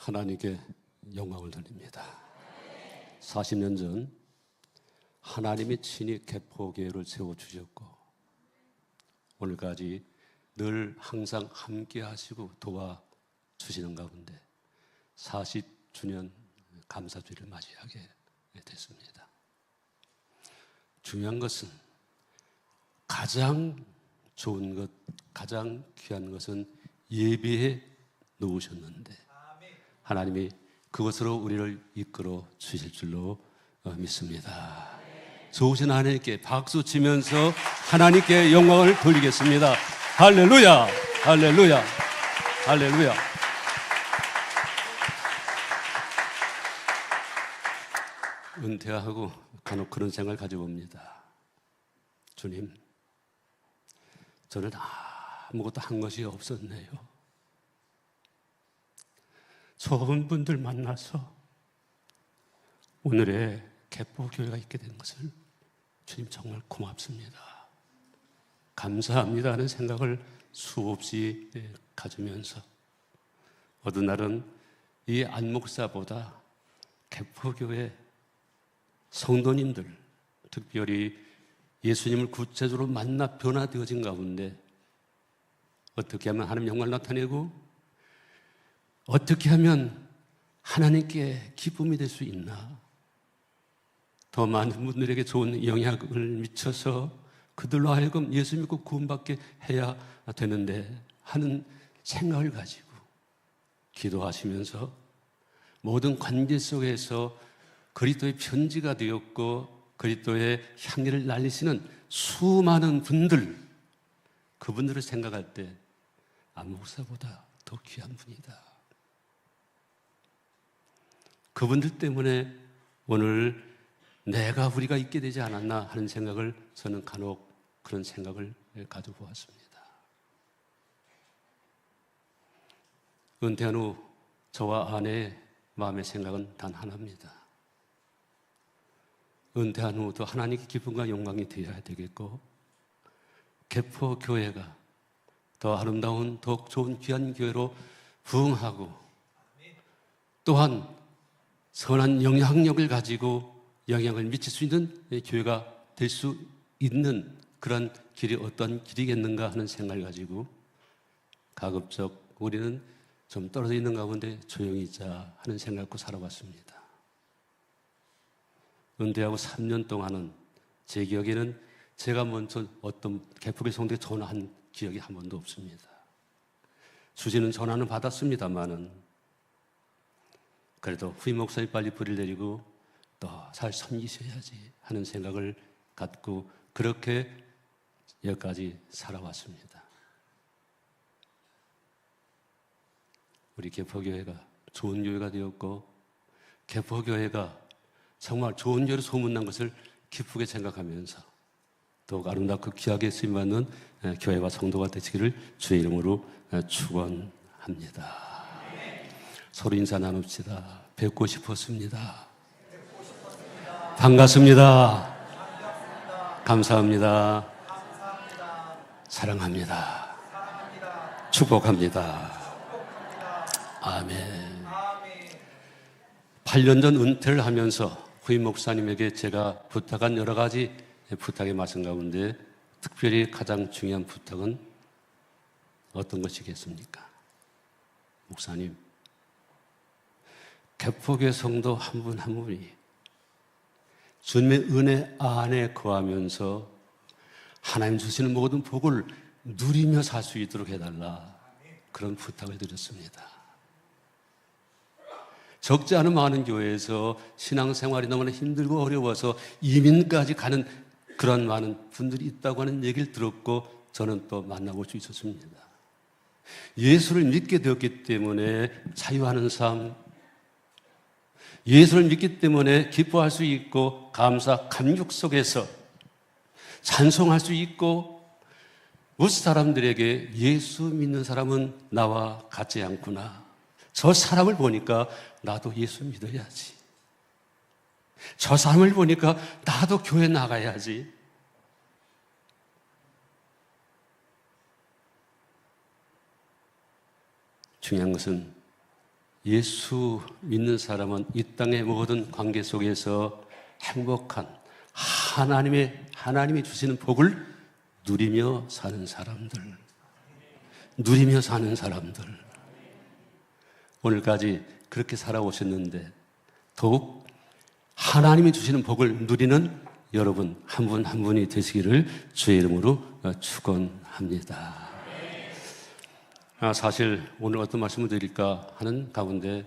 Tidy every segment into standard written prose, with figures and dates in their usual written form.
하나님께 영광을 돌립니다. 40년 전 하나님이 친히 개포교회를 세워주셨고 오늘까지 늘 항상 함께 하시고 도와주시는 가운데 40주년 감사주일을 맞이하게 됐습니다. 중요한 것은 가장 좋은 것, 가장 귀한 것은 예배에 놓으셨는데 하나님이 그것으로 우리를 이끌어 주실 줄로 믿습니다. 좋으신 하나님께 박수 치면서 하나님께 영광을 돌리겠습니다. 할렐루야, 할렐루야, 할렐루야. 은퇴하고 간혹 그런 생각을 가져봅니다. 주님, 저는 아무것도 한 것이 없었네요. 좋은 분들 만나서 오늘의 개포교회가 있게 된 것을 주님 정말 고맙습니다. 감사합니다 하는 생각을 수없이 가지면서 어느 날은 이 안목사보다 개포교회 성도님들, 특별히 예수님을 구체적으로 만나 변화되어진 가운데 어떻게 하면 하나님 영광을 나타내고 어떻게 하면 하나님께 기쁨이 될 수 있나? 더 많은 분들에게 좋은 영향을 미쳐서 그들로 하여금 예수 믿고 구원받게 해야 되는데 하는 생각을 가지고 기도하시면서 모든 관계 속에서 그리스도의 편지가 되었고 그리스도의 향기를 날리시는 수많은 분들, 그분들을 생각할 때 안목사보다 더 귀한 분이다. 그분들 때문에 오늘 우리가 있게 되지 않았나 하는 생각을 저는 간혹 그런 생각을 가져보았습니다. 은퇴한 후 저와 아내의 마음의 생각은 단 하나입니다. 은퇴한 후도 하나님께 기쁨과 영광이 되어야 되겠고 개포교회가 더 아름다운 더 좋은 귀한 교회로 부흥하고 또한 선한 영향력을 가지고 영향을 미칠 수 있는 교회가 될 수 있는 그런 길이 어떤 길이겠는가 하는 생각을 가지고 가급적 우리는 좀 떨어져 있는 가운데 조용히 있자 하는 생각을 갖고 살아왔습니다. 은퇴하고 3년 동안은 제 기억에는 제가 먼저 어떤 개포교회 성도에 전화한 기억이 한 번도 없습니다. 주시는 전화는 받았습니다만은 그래도 후임 목사님 빨리 불을 내리고 더 잘 섬기셔야지 하는 생각을 갖고 그렇게 여기까지 살아왔습니다. 우리 개포교회가 좋은 교회가 되었고 개포교회가 정말 좋은 교회로 소문난 것을 기쁘게 생각하면서 더욱 아름답고 귀하게 쓰임받는 교회와 성도가 되시기를 주의 이름으로 축원합니다. 서로 인사 나눕시다. 뵙고 싶었습니다. 반갑습니다. 감사합니다. 사랑합니다. 축복합니다. 아멘. 8년 전 은퇴를 하면서 후임 목사님에게 제가 부탁한 여러 가지 부탁의 말씀 가운데 특별히 가장 중요한 부탁은 어떤 것이겠습니까? 목사님, 개포교회 성도 한 분 한 분이 주님의 은혜 안에 거하면서 하나님 주시는 모든 복을 누리며 살 수 있도록 해달라, 그런 부탁을 드렸습니다. 적지 않은 많은 교회에서 신앙생활이 너무나 힘들고 어려워서 이민까지 가는 그런 많은 분들이 있다고 하는 얘기를 들었고 저는 또 만나볼 수 있었습니다. 예수를 믿게 되었기 때문에 자유하는 삶, 예수를 믿기 때문에 기뻐할 수 있고 감격 속에서 찬송할 수 있고 무엇 사람들에게 예수 믿는 사람은 나와 같지 않구나, 저 사람을 보니까 나도 예수 믿어야지, 저 사람을 보니까 나도 교회 나가야지, 중요한 것은 예수 믿는 사람은 이 땅의 모든 관계 속에서 행복한 하나님이 주시는 복을 누리며 사는 사람들. 오늘까지 그렇게 살아오셨는데 더욱 하나님이 주시는 복을 누리는 여러분 한 분 한 분이 되시기를 주의 이름으로 축원합니다. 사실 오늘 어떤 말씀을 드릴까 하는 가운데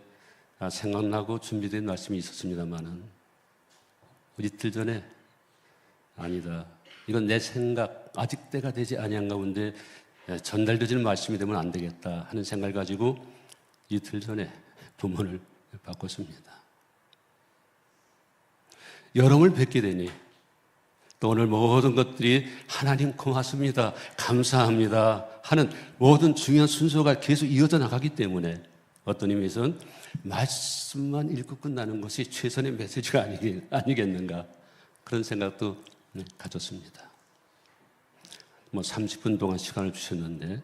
생각나고 준비된 말씀이 있었습니다만은 이틀 전에 아니다. 이건 내 생각 아직 때가 되지 아니한 가운데 전달되지는 말씀이 되면 안 되겠다 하는 생각을 가지고 이틀 전에 본문을 바꿨습니다. 여러분을 뵙게 되니 또 오늘 모든 것들이 하나님 고맙습니다, 감사합니다 하는 모든 중요한 순서가 계속 이어져 나가기 때문에 어떤 의미에서는 말씀만 읽고 끝나는 것이 최선의 메시지가 아니겠는가 그런 생각도 가졌습니다. 30분 동안 시간을 주셨는데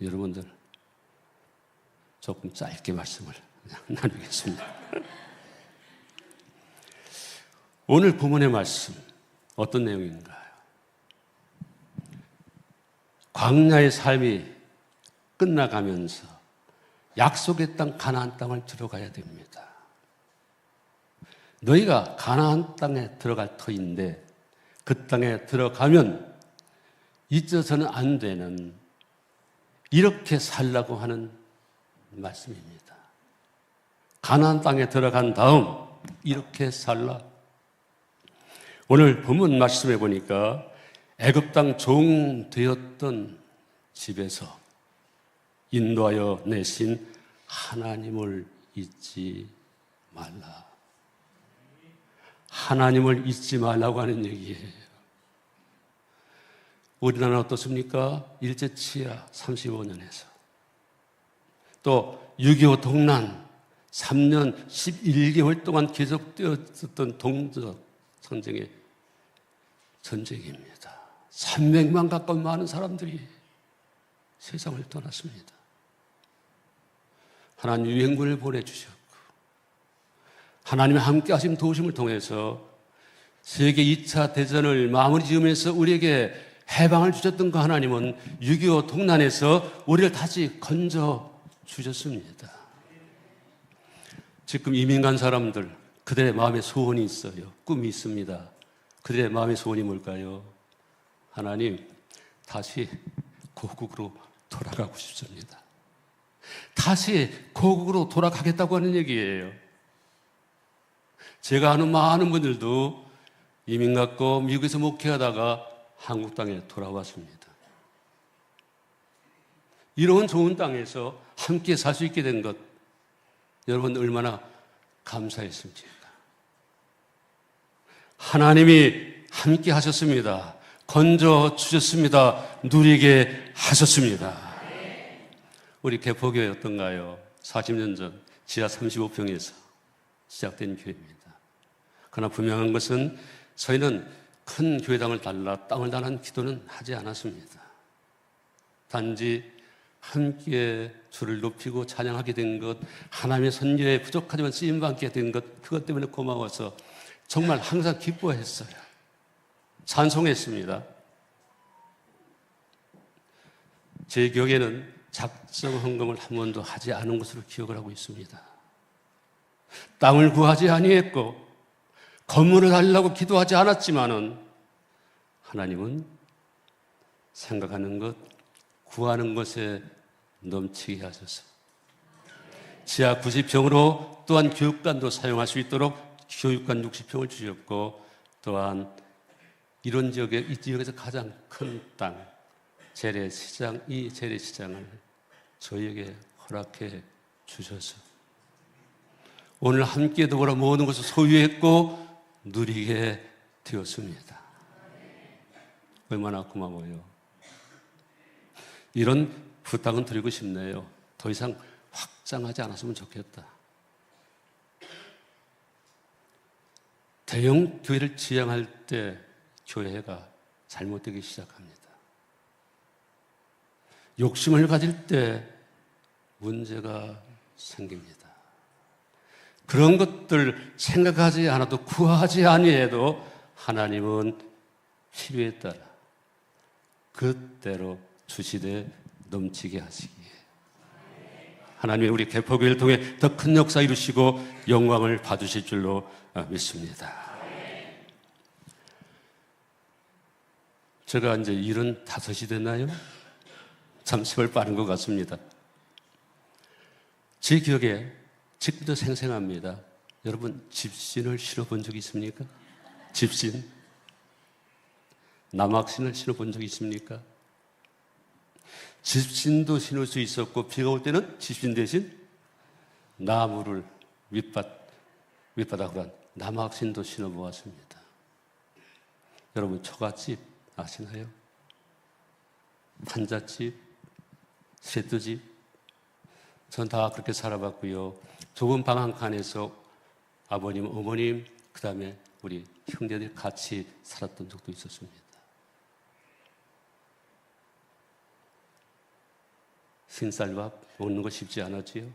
여러분들 조금 짧게 말씀을 나누겠습니다. 오늘 본문의 말씀 어떤 내용인가요? 광야의 삶이 끝나가면서 약속의 땅 가나안 땅을 들어가야 됩니다. 너희가 가나안 땅에 들어갈 터인데 그 땅에 들어가면 잊어서는 안 되는 이렇게 살라고 하는 말씀입니다. 가나안 땅에 들어간 다음 이렇게 살라. 오늘 본문 말씀해 보니까 애굽 땅 종 되었던 집에서 인도하여 내신 하나님을 잊지 말라. 하나님을 잊지 말라고 하는 얘기예요. 우리나라는 어떻습니까? 일제치하 35년에서 또 6.25 동란 3년 11개월 동안 계속되었던 동족 전쟁입니다. 300만 가까운 많은 사람들이 세상을 떠났습니다. 하나님 유행군을 보내주셨고 하나님의 함께 하신 도우심을 통해서 세계 2차 대전을 마무리 지으면서 우리에게 해방을 주셨던 그 하나님은 6.25 동란에서 우리를 다시 건져 주셨습니다. 지금 이민 간 사람들 그들의 마음에 소원이 있어요. 꿈이 있습니다. 그들의 마음의 소원이 뭘까요? 하나님, 다시 고국으로 돌아가고 싶습니다. 다시 고국으로 돌아가겠다고 하는 얘기예요. 제가 아는 많은 분들도 이민 갔고 미국에서 목회하다가 한국 땅에 돌아왔습니다. 이런 좋은 땅에서 함께 살 수 있게 된 것, 여러분 얼마나 감사했습니까? 하나님이 함께 하셨습니다. 건져 주셨습니다. 누리게 하셨습니다. 우리 개포교회 어떤가요? 40년 전 지하 35평에서 시작된 교회입니다. 그러나 분명한 것은 저희는 큰 교회당을 달라 땅을 달라는 기도는 하지 않았습니다. 단지 함께 주를 높이고 찬양하게 된 것, 하나님의 선교에 부족하지만 쓰임받게 된 것, 그것 때문에 고마워서 정말 항상 기뻐했어요. 찬송했습니다. 제 기억에는 작정 헌금을 한 번도 하지 않은 것으로 기억을 하고 있습니다. 땅을 구하지 아니했고 건물을 달라고 기도하지 않았지만은 하나님은 생각하는 것, 구하는 것에 넘치게 하셔서 지하 90평으로 또한 교육관도 사용할 수 있도록 교육관 60평을 주셨고 또한 이런 지역에 이 지역에서 가장 큰 땅 재래시장, 이 재래시장을 저희에게 허락해 주셔서 오늘 함께 더불어 모든 것을 소유했고 누리게 되었습니다. 얼마나 고마워요. 이런 부탁은 드리고 싶네요. 더 이상 확장하지 않았으면 좋겠다. 대형 교회를 지향할 때 교회가 잘못되기 시작합니다. 욕심을 가질 때 문제가 생깁니다. 그런 것들 생각하지 않아도 구하지 아니해도 하나님은 필요에 따라 그때로 주시되 넘치게 하시기에 하나님이 우리 개포교회를 통해 더 큰 역사 이루시고 영광을 받으실 줄로 믿습니다. 제가 이제 75이 됐나요? 참 세월 빠른 것 같습니다. 제 기억에 지금도 생생합니다. 여러분 집신을 신어본 적이 있습니까? 집신? 남학신을 신어본 적이 있습니까? 집신도 신을 수 있었고 비가 올 때는 집신 대신 나무를 밑바닥으로 한 남학신도 신어보았습니다. 여러분 처갓집 아시나요? 판잣집, 쇠뜨집 전 다 그렇게 살아봤고요. 좁은 방 한 칸에서 아버님, 어머님, 그 다음에 우리 형제들 같이 살았던 적도 있었습니다. 흰쌀밥 먹는 거 쉽지 않았지요.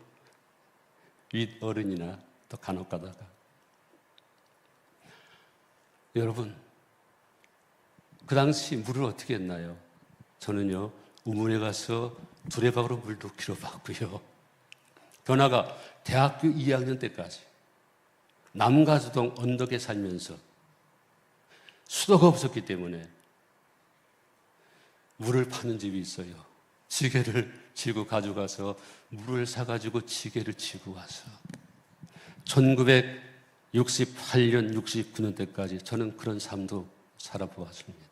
윗어른이나 또 간혹 가다가 여러분 그 당시 물을 어떻게 했나요? 저는요 우물에 가서 두레박으로 물 넣기로 봤고요. 더 나아가 대학교 2학년 때까지 남가주동 언덕에 살면서 수도가 없었기 때문에 물을 파는 집이 있어요. 지게를 지고 가져가서 물을 사가지고 지게를 지고 와서 1968년, 69년 때까지 저는 그런 삶도 살아보았습니다.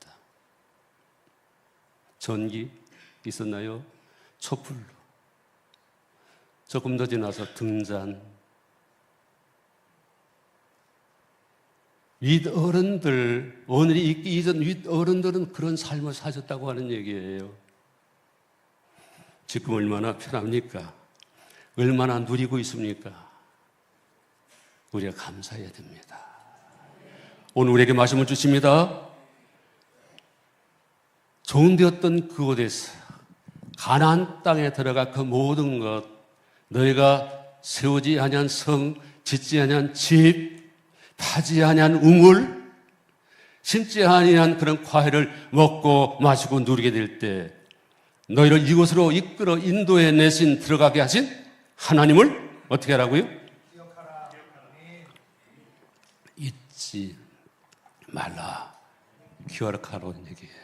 전기 있었나요? 촛불로. 조금 더 지나서 등잔. 윗어른들, 오늘이 있기 이전 윗어른들은 그런 삶을 사셨다고 하는 얘기예요. 지금 얼마나 편합니까? 얼마나 누리고 있습니까? 우리가 감사해야 됩니다. 오늘 우리에게 말씀을 주십니다. 좋은 데였던 그곳에서 가나안 땅에 들어가 그 모든 것, 너희가 세우지 아니한 성, 짓지 아니한 집, 파지 아니한 우물, 심지 아니한 그런 과일을 먹고 마시고 누리게 될 때 너희를 이곳으로 이끌어 인도해 내신 들어가게 하신 하나님을 어떻게 하라고요? 잊지 말라. 기억하라는 얘기예요.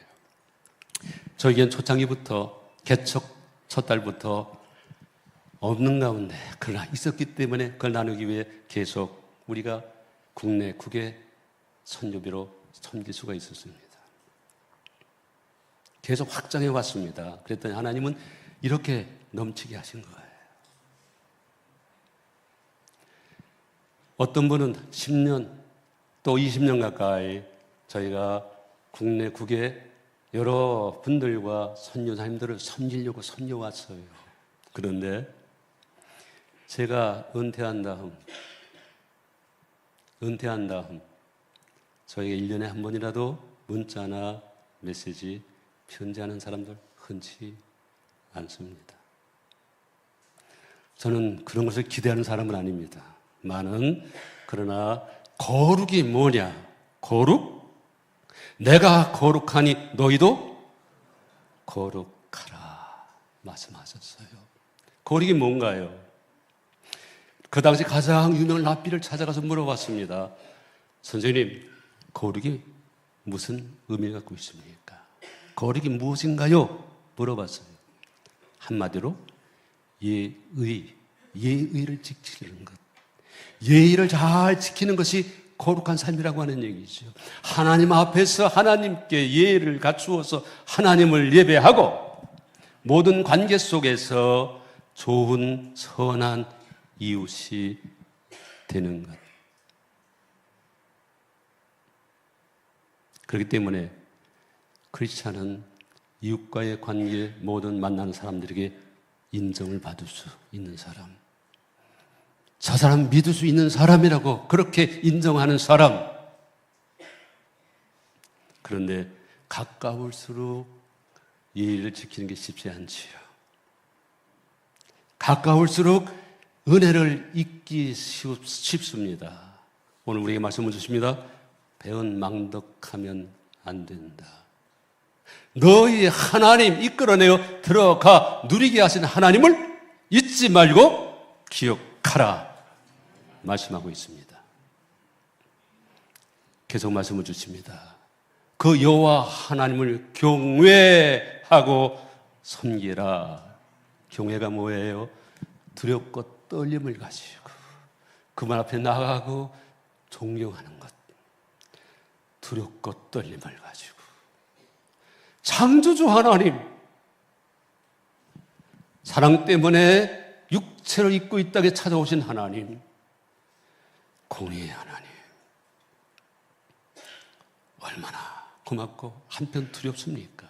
저에겐 초창기부터 개척 첫 달부터 없는 가운데 그러나 있었기 때문에 그걸 나누기 위해 계속 우리가 국내 국외 선교비로 섬길 수가 있었습니다. 계속 확장해 왔습니다. 그랬더니 하나님은 이렇게 넘치게 하신 거예요. 어떤 분은 10년 또 20년 가까이 저희가 국내 국외 여러 분들과 선교사님들을 섬기려고 섬겨왔어요. 그런데 제가 은퇴한 다음 저에게 1년에 한 번이라도 문자나 메시지, 편지하는 사람들 흔치 않습니다. 저는 그런 것을 기대하는 사람은 아닙니다. 그러나 거룩이 뭐냐? 거룩? 내가 거룩하니 너희도 거룩하라 말씀하셨어요. 거룩이 뭔가요? 그 당시 가장 유명한 랍비를 찾아가서 물어봤습니다. 선생님, 거룩이 무슨 의미를 갖고 있습니까? 거룩이 무엇인가요? 물어봤어요. 한마디로 예의를 지키는 것. 예의를 잘 지키는 것이 거룩한 삶이라고 하는 얘기죠. 하나님 앞에서 하나님께 예의를 갖추어서 하나님을 예배하고 모든 관계 속에서 좋은 선한 이웃이 되는 것. 그렇기 때문에 크리스찬은 이웃과의 관계 모든 만나는 사람들에게 인정을 받을 수 있는 사람, 저 사람 믿을 수 있는 사람이라고 그렇게 인정하는 사람. 그런데 가까울수록 예의를 지키는 게 쉽지 않지요. 가까울수록 은혜를 잊기 쉽습니다. 오늘 우리에게 말씀을 주십니다. 배은 망덕하면 안 된다. 너희 하나님 이끌어내어 들어가 누리게 하신 하나님을 잊지 말고 기억하라 말씀하고 있습니다. 계속 말씀을 주십니다. 그 여호와 하나님을 경외하고 섬기라. 경외가 뭐예요? 두렵고 떨림을 가지고 그분 앞에 나가고 존경하는 것. 두렵고 떨림을 가지고 창조주 하나님, 사랑 때문에 육체를 입고 이 땅에 찾아오신 하나님, 공의의 하나님, 얼마나 고맙고 한편 두렵습니까?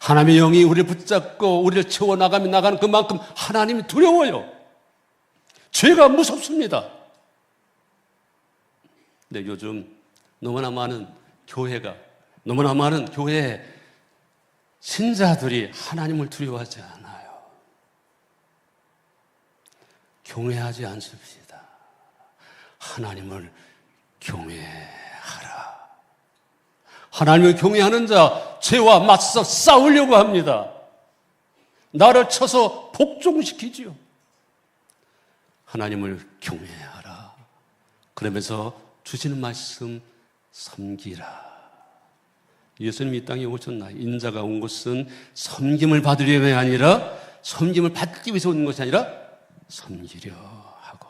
하나님의 영이 우리를 붙잡고 우리를 채워나가면 나가는 그만큼 하나님이 두려워요. 죄가 무섭습니다. 근데 요즘 너무나 많은 교회 신자들이 하나님을 두려워하지 않아요. 경외하지 않습니다. 하나님을 경외하라. 하나님을 경외하는 자, 죄와 맞서 싸우려고 합니다. 나를 쳐서 복종시키지요. 하나님을 경외하라. 그러면서 주시는 말씀 섬기라. 예수님이 이 땅에 오셨나? 인자가 온 것은 섬김을 받으려가 아니라 섬김을 받기 위해서 온 것이 아니라 섬기려 하고.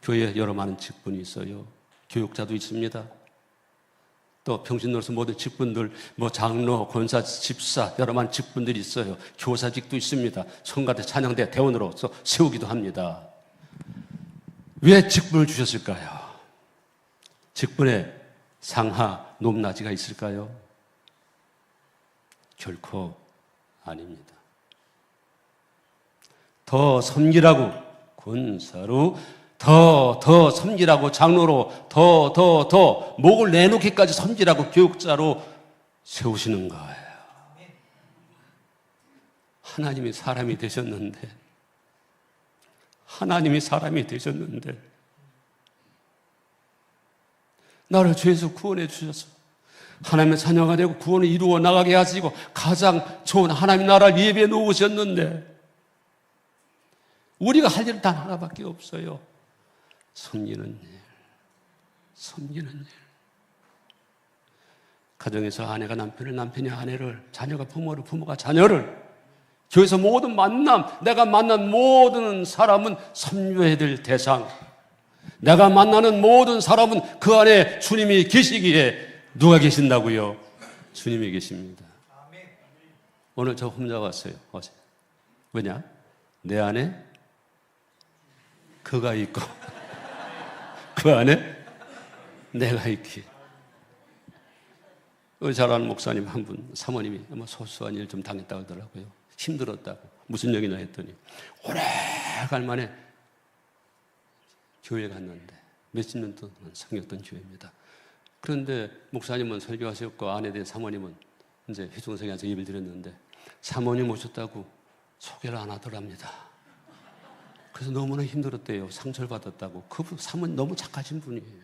교회에 여러 많은 직분이 있어요. 교육자도 있습니다. 또 평신도로서 모든 직분들, 장로, 권사, 집사 여러 많은 직분들이 있어요. 교사직도 있습니다. 성가대, 찬양대, 대원으로서 세우기도 합니다. 왜 직분을 주셨을까요? 직분에 상하, 높낮이가 있을까요? 결코 아닙니다. 더 섬기라고 권사로, 더 섬기라고 장로로, 더 목을 내놓기까지 섬기라고 교육자로 세우시는 거예요. 하나님이 사람이 되셨는데 나를 죄에서 구원해 주셔서 하나님의 자녀가 되고 구원을 이루어 나가게 하시고 가장 좋은 하나님 나라를 예배해 놓으셨는데 우리가 할 일은 단 하나밖에 없어요. 섬기는 일. 가정에서 아내가 남편을, 남편이 아내를, 자녀가 부모를, 부모가 자녀를, 교회에서 모든 만남, 내가 만난 모든 사람은 섬겨야 될 대상, 내가 만나는 모든 사람은 그 안에 주님이 계시기에 누가 계신다고요? 주님이 계십니다. 오늘 저 혼자 왔어요. 어제. 왜냐? 내 안에 그가 있고 그 안에 내가 있기. 잘 아는 목사님 한 분, 사모님이 소소한 일 좀 당했다고 하더라고요. 힘들었다고. 무슨 얘기나 했더니 오래간 만에 교회 갔는데 몇십 년 동안 섬겼던 교회입니다. 그런데 목사님은 설교하셨고 아내 된 사모님은 이제 회중성에 와서 예배를 드렸는데 사모님 오셨다고 소개를 안 하더랍니다. 그래서 너무나 힘들었대요. 상처를 받았다고. 그 사모님 너무 착하신 분이에요.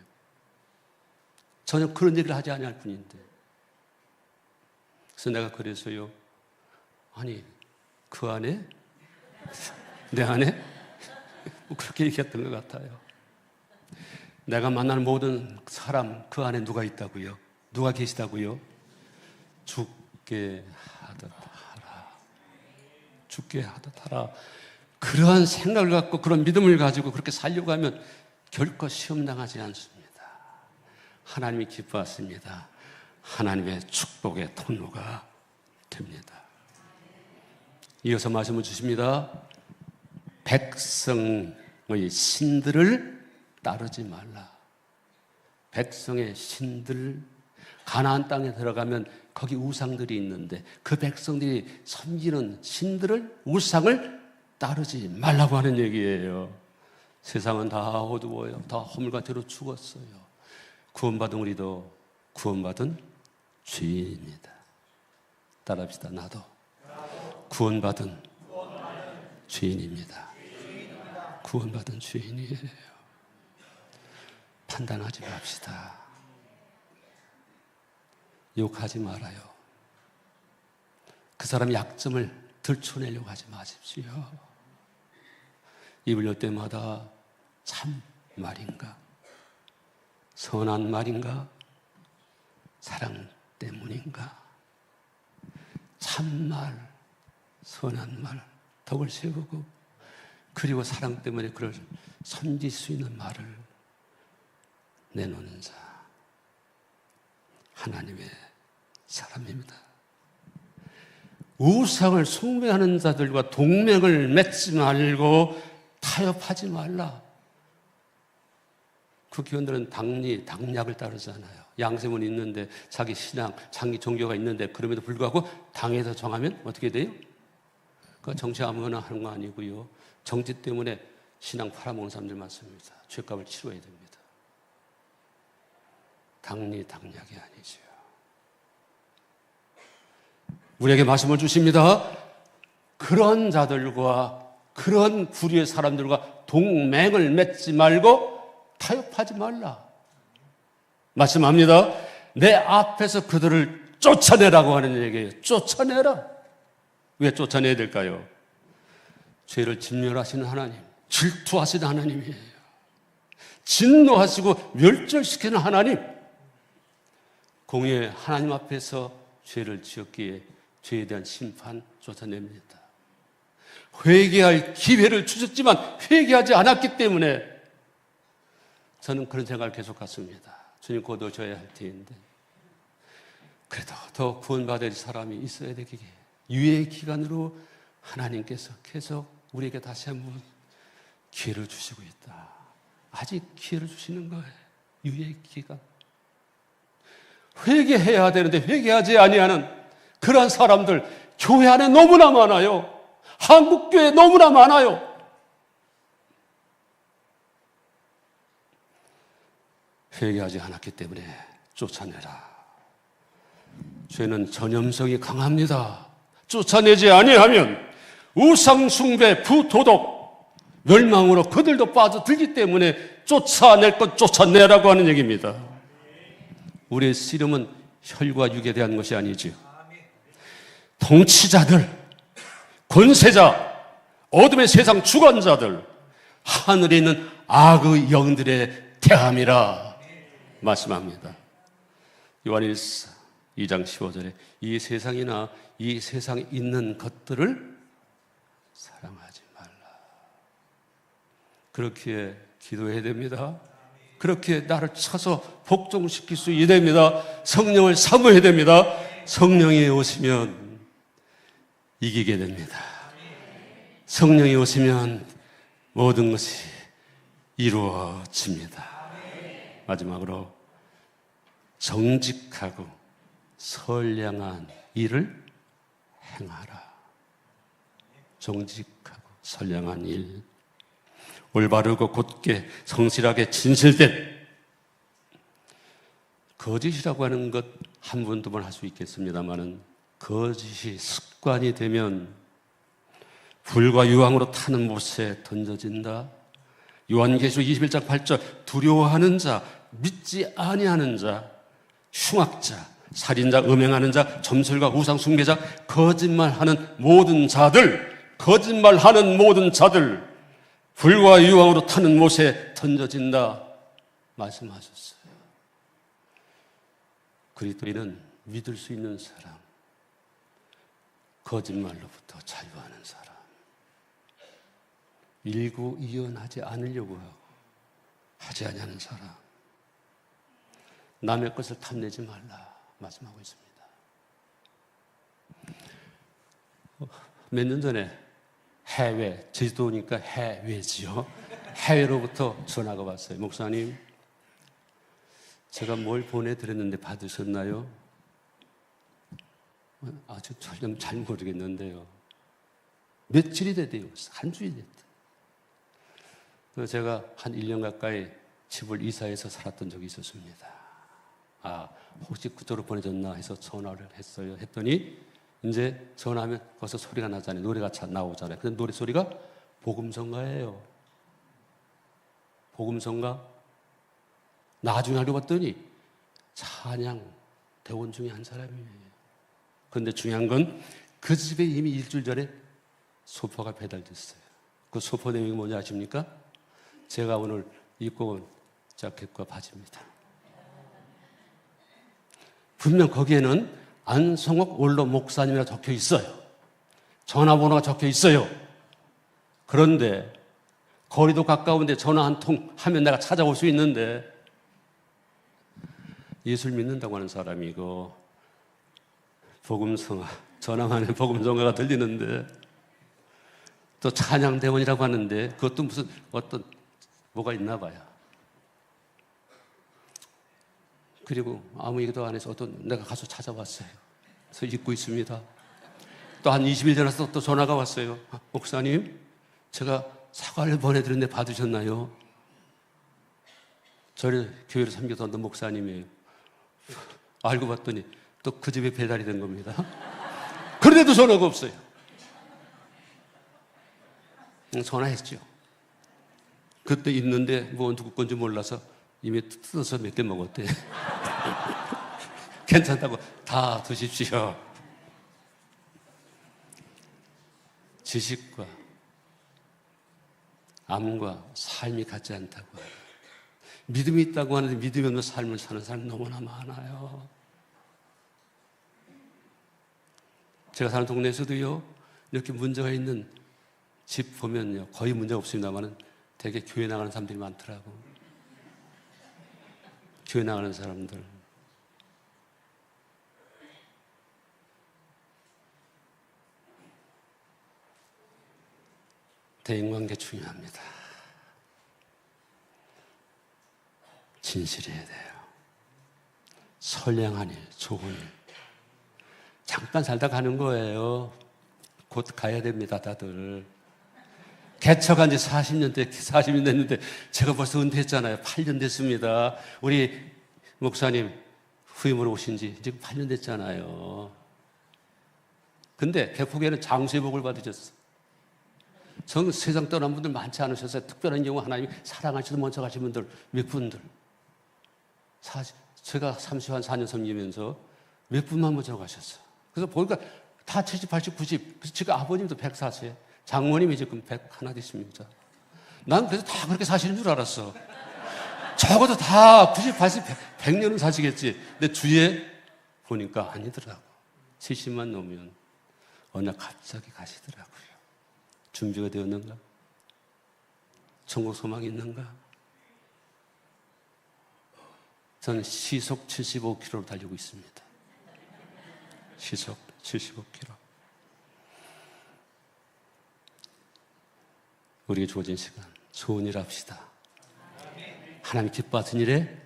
전혀 그런 얘기를 하지 않을 분인데. 그래서 내가 그래서요. 아니 그 안에? 내 안에? 그렇게 얘기했던 것 같아요. 내가 만나는 모든 사람 그 안에 누가 있다고요? 누가 계시다고요? 죽게 하듯 하라. 죽게 하듯 하라. 그러한 생각을 갖고 그런 믿음을 가지고 그렇게 살려고 하면 결코 시험당하지 않습니다. 하나님이 기뻐하십니다. 하나님의 축복의 통로가 됩니다. 이어서 말씀을 주십니다. 백성의 신들을 따르지 말라. 백성의 신들, 가나안 땅에 들어가면 거기 우상들이 있는데 그 백성들이 섬기는 신들을, 우상을 따르지 말라고 하는 얘기예요. 세상은 다 어두워요. 다 허물과대로 죽었어요. 구원받은 우리도 구원받은 죄인입니다. 따라합시다. 나도 구원받은 죄인입니다. 구원받은 죄인이에요. 판단하지 맙시다. 욕하지 말아요. 그 사람의 약점을 들춰내려고 하지 마십시오. 입을 열 때마다 참 말인가? 선한 말인가? 사랑 때문인가? 참말, 선한 말, 덕을 세우고 그리고 사랑 때문에 그를 섬길 수 있는 말을 내놓는 자, 하나님의 사람입니다. 우상을 숭배하는 자들과 동맹을 맺지 말고 타협하지 말라. 국회의원들은 당약을 따르잖아요. 양심은 있는데 자기 신앙, 자기 종교가 있는데 그럼에도 불구하고 당에서 정하면 어떻게 돼요? 그 정치 아무거나 하는 거 아니고요. 정치 때문에 신앙 팔아먹는 사람들 많습니다. 죄값을 치러야 됩니다. 당약이 아니죠. 우리에게 말씀을 주십니다. 그런 자들과 그런 부류의 사람들과 동맹을 맺지 말고 타협하지 말라. 말씀합니다. 내 앞에서 그들을 쫓아내라고 하는 얘기예요. 쫓아내라. 왜 쫓아내야 될까요? 죄를 진멸하시는 하나님, 질투하시는 하나님이에요. 진노하시고 멸절시키는 하나님. 공의의 하나님 앞에서 죄를 지었기에 죄에 대한 심판 쫓아냅니다. 회개할 기회를 주셨지만 회개하지 않았기 때문에 저는 그런 생각을 계속 갖습니다. 주님 곧 오셔야 할 테인데 그래도 더 구원받을 사람이 있어야 되기에 유예 기간으로 하나님께서 계속 우리에게 다시 한번 기회를 주시고 있다. 아직 기회를 주시는 거예요. 유예 기간. 회개해야 되는데 회개하지 아니하는 그러한 사람들 교회 안에 너무나 많아요. 한국교회에 너무나 많아요. 회개하지 않았기 때문에 쫓아내라. 죄는 전염성이 강합니다. 쫓아내지 아니하면 우상숭배, 부도덕, 멸망으로 그들도 빠져들기 때문에 쫓아낼 것 쫓아내라고 하는 얘기입니다. 우리의 씨름은 혈과 육에 대한 것이 아니지요. 통치자들, 권세자, 어둠의 세상 주관자들, 하늘에 있는 악의 영들의 대함이라 말씀합니다. 요한일서 2장 15절에 이 세상이나 이 세상에 있는 것들을 사랑하지 말라. 그렇게 기도해야 됩니다. 그렇게 나를 쳐서 복종시킬 수 있어야 됩니다. 성령을 사모해야 됩니다. 성령이 오시면 이기게 됩니다. 성령이 오시면 모든 것이 이루어집니다. 마지막으로 정직하고 선량한 일을 행하라. 정직하고 선량한 일, 올바르고 곧게 성실하게 진실된, 거짓이라고 하는 것 한 번, 두 번 할 수 있겠습니다만은 거짓이 습관이 되면 불과 유황으로 타는 못에 던져진다. 요한계시록 21장 8절 두려워하는 자, 믿지 아니하는 자, 흉악자, 살인자, 음행하는 자, 점술가, 우상 숭배자, 거짓말하는 모든 자들, 거짓말하는 모든 자들 불과 유황으로 타는 못에 던져진다 말씀하셨어요. 그리스도인은 믿을 수 있는 사람, 거짓말로부터 자유하는 사람, 일구이연하지 않으려고 하고 하지 아니하는 사람, 남의 것을 탐내지 말라 말씀하고 있습니다. 몇 년 전에 해외, 제주도니까 해외지요. 해외로부터 전화가 왔어요. 목사님, 제가 뭘 보내드렸는데 받으셨나요? 아주 전혀 잘 모르겠는데요. 며칠이 됐대요. 한 주일이 됐대. 그래서 제가 한 1년 가까이 집을 이사해서 살았던 적이 있었습니다. 혹시 그쪽으로 보내졌나 해서 전화를 했어요. 했더니 이제 전화하면 거기서 소리가 나잖아요. 노래가 나오잖아요. 근데 노래 소리가 복음성가예요. 복음성가. 나중에 알고 봤더니 찬양 대원 중에 한 사람이에요. 그런데 중요한 건 그 집에 이미 일주일 전에 소포가 배달됐어요. 그 소포 내용이 뭔지 아십니까? 제가 오늘 입고 온 자켓과 바지입니다. 분명 거기에는 안성옥 원로 목사님이라 적혀 있어요. 전화번호가 적혀 있어요. 그런데 거리도 가까운데 전화 한 통 하면 내가 찾아올 수 있는데 예수를 믿는다고 하는 사람이고 복음성가, 전화만 하면 복음성가가 들리는데 또 찬양대원이라고 하는데 그것도 무슨 어떤 뭐가 있나 봐요. 그리고 아무 얘기도 안 해서 내가 가서 찾아왔어요. 그래서 잊고 있습니다. 또 한 20일 지나서 또 전화가 왔어요. 목사님, 제가 사과를 보내드렸는데 받으셨나요? 저를 교회를 섬기던 목사님이에요. 알고 봤더니 또 그 집에 배달이 된 겁니다. 그런데도 전화가 없어요. 전화했죠. 그때 있는데 뭐 누구 건지 몰라서 이미 뜯어서 몇 개 먹었대. 괜찮다고 다 드십시오. 지식과 암과 삶이 같지 않다고. 믿음이 있다고 하는데 믿음이 없는 삶을 사는 사람이 너무나 많아요. 제가 사는 동네에서도요, 이렇게 문제가 있는 집 보면요, 거의 문제가 없습니다만은 되게 교회 나가는 사람들이 많더라고. 교회 나가는 사람들. 대인관계 중요합니다. 진실해야 돼요. 선량한 일, 좋은 일. 잠깐 살다 가는 거예요. 곧 가야 됩니다, 다들. 개척한 지 40년 됐는데 제가 벌써 은퇴했잖아요. 8년 됐습니다. 우리 목사님 후임으로 오신 지 지금 8년 됐잖아요. 근데 개포교회는 장수의 복을 받으셨어. 전 세상 떠난 분들 많지 않으셨어요. 특별한 경우 하나님이 사랑하셔서 먼저 가신 분들 몇 분들. 제가 34년 섬기면서 몇 분만 먼저 가셨어요. 그래서 보니까 다 70, 80, 90. 그래서 지금 아버님도 104세. 장모님이 지금 101 되십니다. 난 그래서 다 그렇게 사시는 줄 알았어. 적어도 다 90, 80, 100년은 사시겠지. 근데 주위에 보니까 아니더라고. 70만 넘으면 어느 날 갑자기 가시더라고요. 준비가 되었는가? 천국 소망이 있는가? 저는 시속 75km로 달리고 있습니다. 시속 75km. 우리에게 주어진 시간, 좋은 일 합시다. 하나님 기뻐하신 일에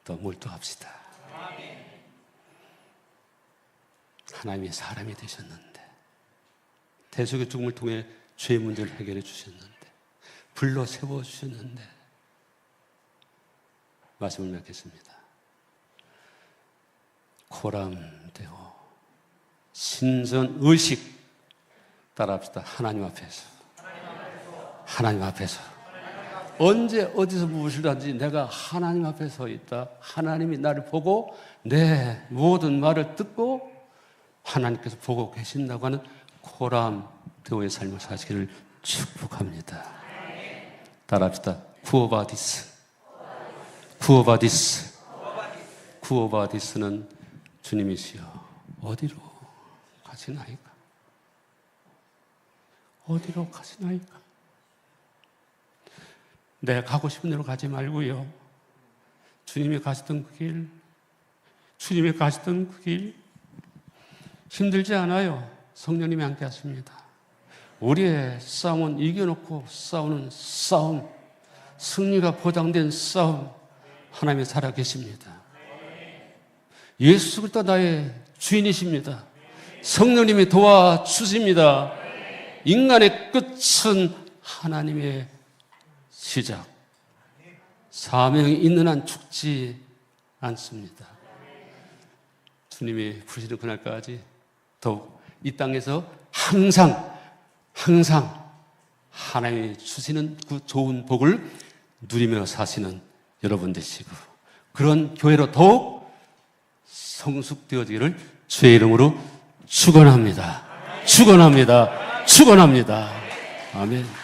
더 몰두합시다. 하나님이 사람이 되셨는데, 대속의 죽음을 통해 죄의 문제를 해결해 주셨는데, 불러 세워주셨는데, 말씀을 맺겠습니다. 코람되어 신선의식 따라합시다. 하나님 앞에서. 하나님 앞에서. 언제 어디서 무엇을 하든지 내가 하나님 앞에 서 있다. 하나님이 나를 보고 내 모든 말을 듣고 하나님께서 보고 계신다고 하는 코람되어의 삶을 사시기를 축복합니다. 따라합시다. 구오바디스. 구오바디스. 구오바디스는 주님이시여 어디로 가시나이까? 어디로 가시나이까? 내가 가고 싶은 데로 가지 말고요. 주님이 가시던 그 길, 주님이 가시던 그 길, 힘들지 않아요. 성령님이 함께 하십니다. 우리의 싸움은 이겨놓고 싸우는 싸움, 승리가 보장된 싸움, 하나님이 살아계십니다. 예수 그리스도 나의 주인이십니다. 성령님이 도와주십니다. 인간의 끝은 하나님의 시작. 사명이 있는 한 죽지 않습니다. 주님이 부르시는 그날까지 더욱 이 땅에서 항상 하나님이 주시는 그 좋은 복을 누리며 사시는 여러분 되시고, 그런 교회로 더욱 성숙되어지기를 주의 이름으로 축원합니다. 축원합니다. 축원합니다. 아멘.